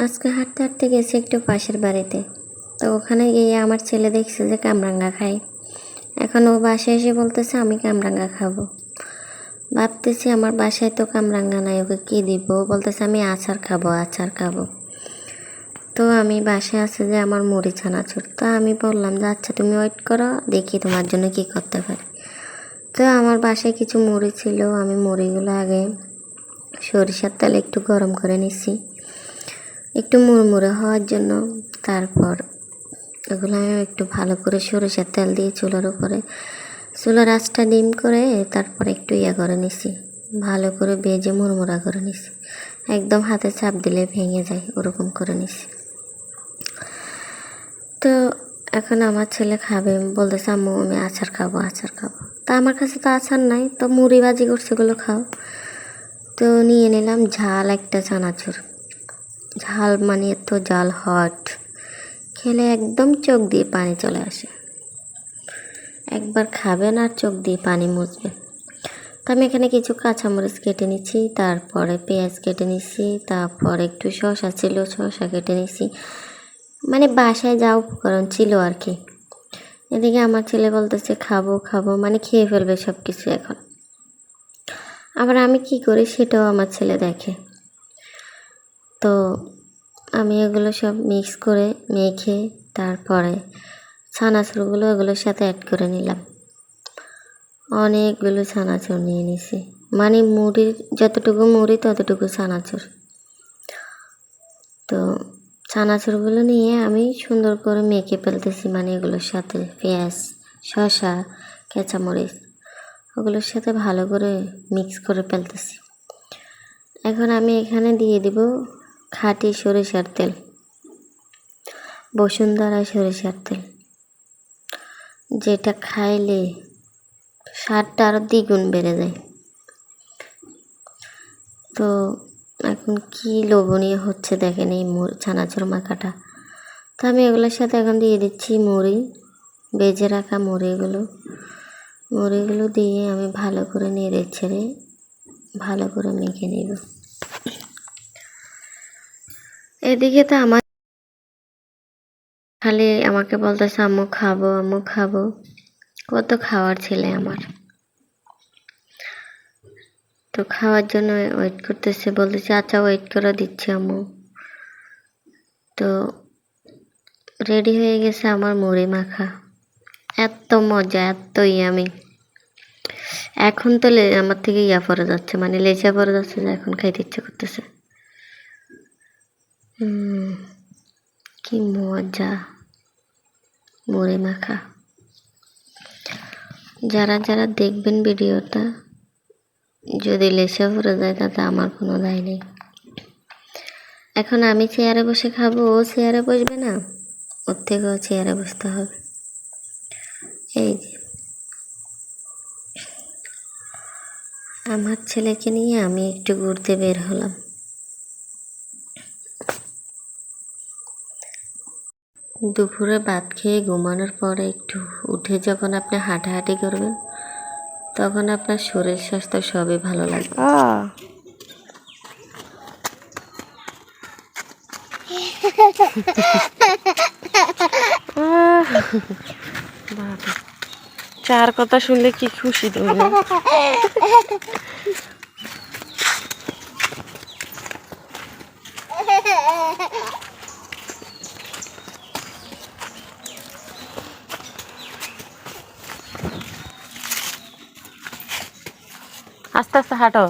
আজকে হাঁটতে হাঁটতে গেছি একটু পাশের বাড়িতে। তো ওখানে গিয়ে আমার ছেলে দেখছে যে কামরাঙ্গা খাই। এখন ও বাসায় এসে বলতেছে আমি কামরাঙ্গা খাবো। ভাবতেছি আমার বাসায় তো কামরাঙ্গা নাই, ওকে কী দিব। বলতেছে আমি আচার খাবো। তো আমি বাসায় আছে যে আমার মুড়ি চানাচুর। তো আমি বললাম যে আচ্ছা তুমি ওয়েট করো, দেখি তোমার জন্য কি করতে পারি। তো আমার বাসায় কিছু মুড়ি ছিল, আমি মুড়িগুলো আগে সরিষার তেলে একটু গরম করে নিচ্ছি একটু মুড়মুড়ে হওয়ার জন্য। তারপর এগুলো আমি একটু ভালো করে সরিষার তেল দিয়ে চুলার আঁচটা ডিম করে তারপর একটু করে নিছি, ভালো করে ভেজে মুড়মুড়া করে নিছি। একদম হাতে চাপ দিলে ভেঙে যায় ওরকম করে নিছি। তো এখন আমার ছেলে খাবে, বলতেছে আম্মু আমি আচার খাবো। তা আমার কাছে তো আচার নাই, তো মুড়ি ভাজি করছে ওগুলো খাও। তো নিয়ে নিলাম ঝাল একটা চানাচুর। ঝাল মানে তো ঝাল হট, খেলে একদম চোখ দিয়ে পানি চলে আসে। একবার খাবেন আর চোখ দিয়ে পানি মুছবে। তো আমি এখানে কিছু কাঁচামরিচ কেটে নিচ্ছি, তারপরে পেঁয়াজ কেটে নিচ্ছি, তারপর একটু শসা ছিল শসা কেটে নিচ্ছি, মানে বাসায় যা উপকরণ ছিল আর কি। এদিকে আমার ছেলে বলতেছে খাবো, মানে খেয়ে ফেলবে সব কিছু। এখন আবার আমি কি করি সেটাও আমার ছেলে দেখে। তো আমি এগুলো সব মিক্স করে মেখে তারপরে ছানাচুরগুলো এগুলোর সাথে অ্যাড করে নিলাম। অনেকগুলো ছানাচুর নিয়ে নিছি, মানে মুড়ির যতটুকু মুড়ি ততটুকু ছানাচুর। তো ছানাচুরগুলো নিয়ে আমি সুন্দর করে মেখে ফেলতেছি, মানে এগুলোর সাথে পেঁয়াজ শসা কাঁচামরিচ ওগুলোর সাথে ভালো করে মিক্স করে ফেলতেছি। এখন আমি এখানে দিয়ে দিব খাঁটি সরিষার তেল, বসুন্ধরা সরিষার তেল, যেটা খাইলে স্বাদটা আরও দ্বিগুণ বেড়ে যায়। তো এখন কি লোভনীয় হচ্ছে দেখেন এই ছানাচুর মাখাটা। তো আমি এগুলোর সাথে এখন দিয়ে দিচ্ছি মুড়ি, ভেজে রাখা মুড়িগুলো দিয়ে আমি ভালো করে নেড়ে ছেড়ে ভালো করে মেখে নেব। এদিকে তো আমার খালি আমাকে বলতেছে আম্মু খাবো। কত খাওয়ার ছেলে আমার। তো খাওয়ার জন্য ওয়েট করতেছে, বলতেছে আচ্ছা ওয়েট করে দিচ্ছি আম্মু। তো রেডি হয়ে গেছে আমার মুড়ি মাখা। এত মজা, এত ইয়ামি। এখন তো আমার থেকে পড়ে যাচ্ছে, মানে লেজা পড়ে যাচ্ছে, যে এখন খাইতে ইচ্ছে করতেছে। কি মজা মুড়ি মাখা। যারা দেখবেন ভিডিওটা, যদি লেসা পড়ে যায় তাতে আমার কোনো দায় নেই। এখন আমি চেয়ারে বসে খাবো, ও চেয়ারে বসবে না, ওর থেকেও চেয়ারে বসতে হবে। এই যে আমার ছেলেকে নিয়ে আমি একটু ঘুরতে বের হলাম। দুপুরে ভাত খেয়ে ঘুমানোর পরে একটু উঠে যখন আপনি হাঁটাহাঁটি করবেন, তখন আপনার শরীর স্বাস্থ্য সবই ভালো লাগবে। চার কথা শুনলে কি খুশি তুমি। আস্তে আস্তে হাঁটো।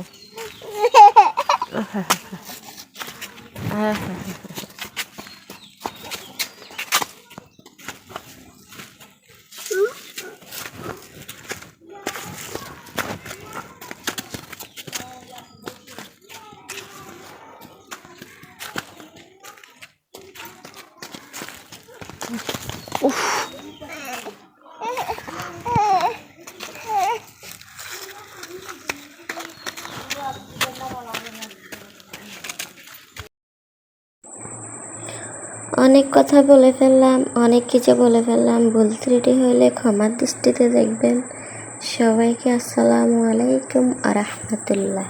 অনেক কথা বলে ফেললাম, অনেক কিছু বলে ফেললাম। ভুল ত্রুটি হলে ক্ষমার দৃষ্টিতে দেখবেন। সবাইকে আসসালামু আলাইকুম আ রাহমাতুল্লাহ।